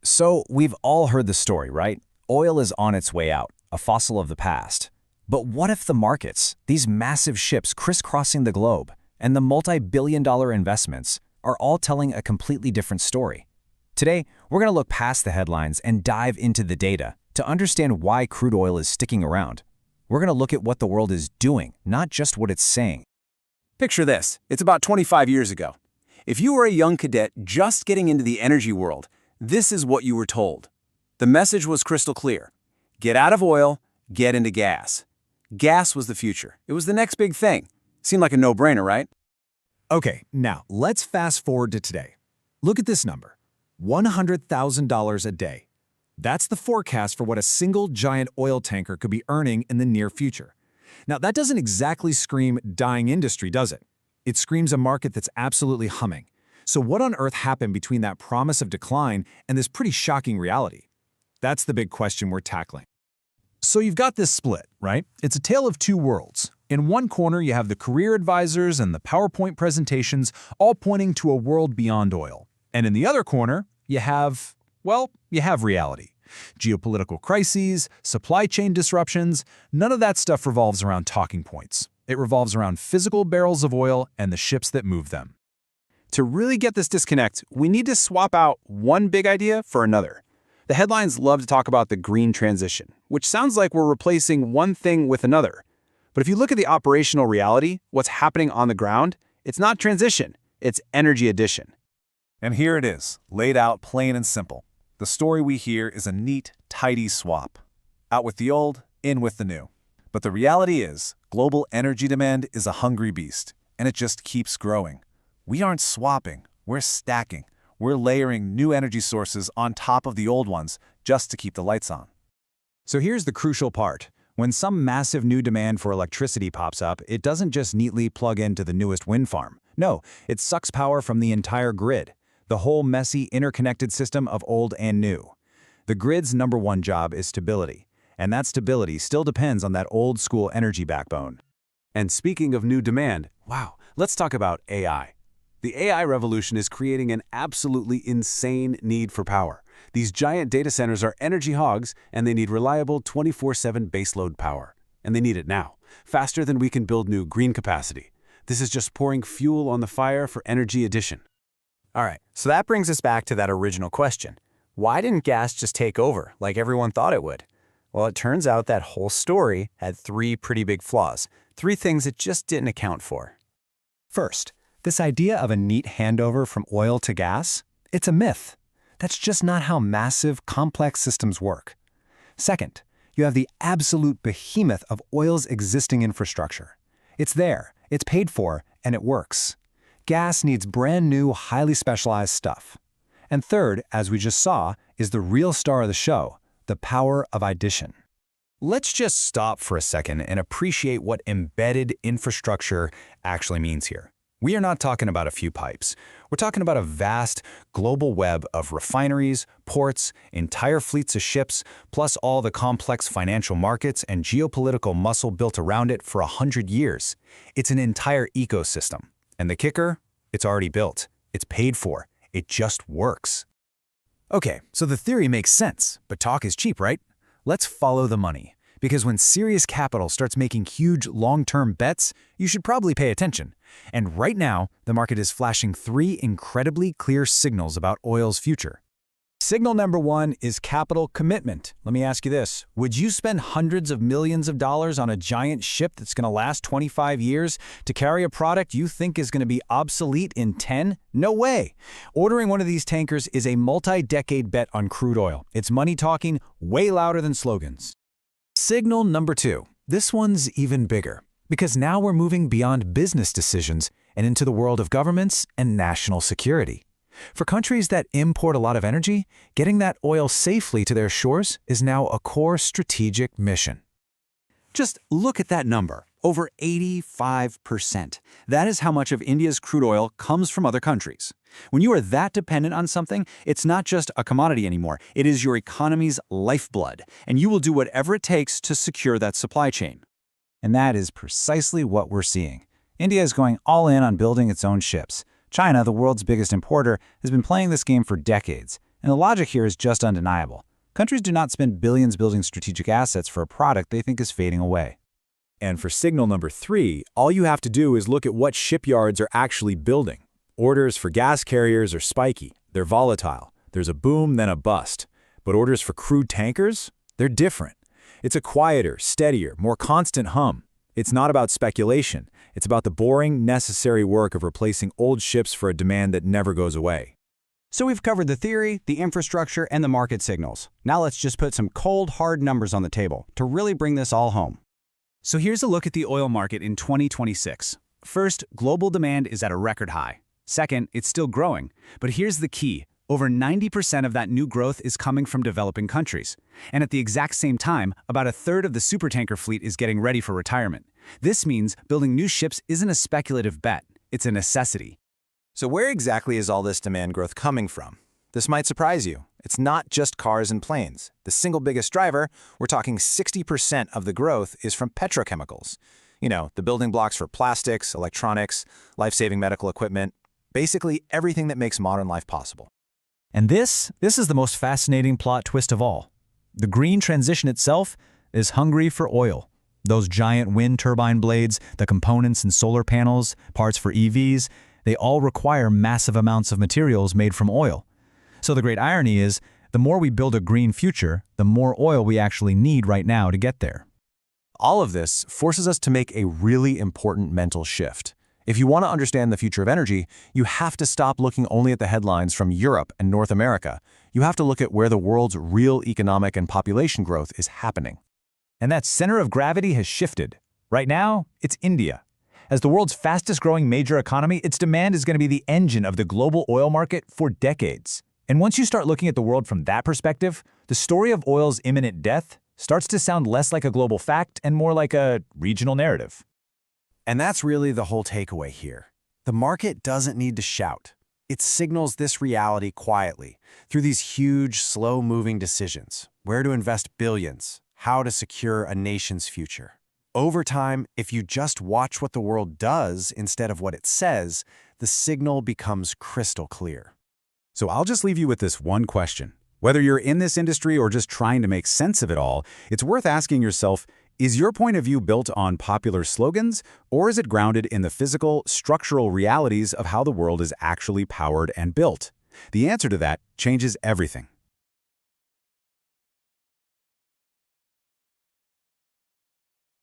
So we've all heard the story, right? Oil is on its way out, a fossil of the past. But what if the markets, these massive ships crisscrossing the globe, and the multi-billion-dollar investments are all telling a completely different story? Today, we're going to look past the headlines and dive into the data to understand why crude oil is sticking around. We're going to look at what the world is doing, not just what it's saying. Picture this. It's about 25 years ago. If you were a young cadet just getting into the energy world, this is what you were told. The message was crystal clear. Get out of oil, get into gas. Gas was the future. It was the next big thing. Seemed like a no-brainer, right? Okay, now let's fast forward to today. Look at this number, $100,000 a day. That's the forecast for what a single giant oil tanker could be earning in the near future. Now, that doesn't exactly scream dying industry, does it? It screams a market that's absolutely humming. So what on earth happened between that promise of decline and this pretty shocking reality? That's the big question we're tackling. So you've got this split, right? It's a tale of two worlds. In one corner, you have the career advisors and the PowerPoint presentations all pointing to a world beyond oil. And in the other corner, you have reality. Geopolitical crises, supply chain disruptions, none of that stuff revolves around talking points. It revolves around physical barrels of oil and the ships that move them. To really get this disconnect, we need to swap out one big idea for another. The headlines love to talk about the green transition, which sounds like we're replacing one thing with another. But if you look at the operational reality, what's happening on the ground, it's not transition, it's energy addition. And here it is, laid out plain and simple. The story we hear is a neat, tidy swap. Out with the old, in with the new. But the reality is, global energy demand is a hungry beast, and it just keeps growing. We aren't swapping, we're stacking. We're layering new energy sources on top of the old ones just to keep the lights on. So here's the crucial part. When some massive new demand for electricity pops up, it doesn't just neatly plug into the newest wind farm. No, it sucks power from the entire grid, the whole messy, interconnected system of old and new. The grid's number one job is stability, and that stability still depends on that old-school energy backbone. And speaking of new demand, let's talk about AI. The AI revolution is creating an absolutely insane need for power. These giant data centers are energy hogs, and they need reliable 24/7 baseload power. And they need it now, faster than we can build new green capacity. This is just pouring fuel on the fire for energy addition. All right, so that brings us back to that original question. Why didn't gas just take over like everyone thought it would? Well, it turns out that whole story had three pretty big flaws, three things it just didn't account for. First, this idea of a neat handover from oil to gas, it's a myth. That's just not how massive, complex systems work. Second, you have the absolute behemoth of oil's existing infrastructure. It's there, it's paid for, and it works. Gas needs brand new, highly specialized stuff. And third, as we just saw, is the real star of the show, the power of addition. Let's just stop for a second and appreciate what embedded infrastructure actually means here. We are not talking about a few pipes. We're talking about a vast, global web of refineries, ports, entire fleets of ships, plus all the complex financial markets and geopolitical muscle built around it for 100 years. It's an entire ecosystem. And the kicker? It's already built. It's paid for. It just works. Okay, so the theory makes sense, but talk is cheap, right? Let's follow the money. Because when serious capital starts making huge long-term bets, you should probably pay attention. And right now, the market is flashing three incredibly clear signals about oil's future. Signal number one is capital commitment. Let me ask you this. Would you spend hundreds of millions of dollars on a giant ship that's going to last 25 years to carry a product you think is going to be obsolete in 10? No way. Ordering one of these tankers is a multi-decade bet on crude oil. It's money talking way louder than slogans. Signal number two. This one's even bigger, because now we're moving beyond business decisions and into the world of governments and national security. For countries that import a lot of energy, getting that oil safely to their shores is now a core strategic mission. Just look at that number, over 85%. That is how much of India's crude oil comes from other countries. When you are that dependent on something, it's not just a commodity anymore. It is your economy's lifeblood, and you will do whatever it takes to secure that supply chain. And that is precisely what we're seeing. India is going all in on building its own ships. China, the world's biggest importer, has been playing this game for decades, And the logic here is just undeniable. Countries do not spend billions building strategic assets for a product they think is fading away. And for signal number 3, all you have to do is look at what shipyards are actually building. Orders for gas carriers are spiky. They're volatile. There's a boom, then a bust. But orders for crude tankers? They're different. It's a quieter, steadier, more constant hum. It's not about speculation. It's about the boring, necessary work of replacing old ships for a demand that never goes away. So we've covered the theory, the infrastructure, and the market signals. Now let's just put some cold, hard numbers on the table to really bring this all home. So here's a look at the oil market in 2026. First, global demand is at a record high. Second, it's still growing. But here's the key. Over 90% of that new growth is coming from developing countries. And at the exact same time, about a third of the supertanker fleet is getting ready for retirement. This means building new ships isn't a speculative bet. It's a necessity. So where exactly is all this demand growth coming from? This might surprise you. It's not just cars and planes. The single biggest driver, we're talking 60% of the growth, is from petrochemicals. You know, the building blocks for plastics, electronics, life-saving medical equipment, basically everything that makes modern life possible. And this is the most fascinating plot twist of all. The green transition itself is hungry for oil. Those giant wind turbine blades, the components in solar panels, parts for EVs, they all require massive amounts of materials made from oil. So the great irony is, the more we build a green future, the more oil we actually need right now to get there. All of this forces us to make a really important mental shift. If you want to understand the future of energy, you have to stop looking only at the headlines from Europe and North America. You have to look at where the world's real economic and population growth is happening. And that center of gravity has shifted. Right now, it's India. As the world's fastest-growing major economy, its demand is going to be the engine of the global oil market for decades. And once you start looking at the world from that perspective, the story of oil's imminent death starts to sound less like a global fact and more like a regional narrative. And that's really the whole takeaway here. The market doesn't need to shout. It signals this reality quietly through these huge, slow-moving decisions: where to invest billions, how to secure a nation's future. Over time, if you just watch what the world does instead of what it says, the signal becomes crystal clear. So I'll just leave you with this one question. Whether you're in this industry or just trying to make sense of it all, it's worth asking yourself, is your point of view built on popular slogans, or is it grounded in the physical, structural realities of how the world is actually powered and built? The answer to that changes everything.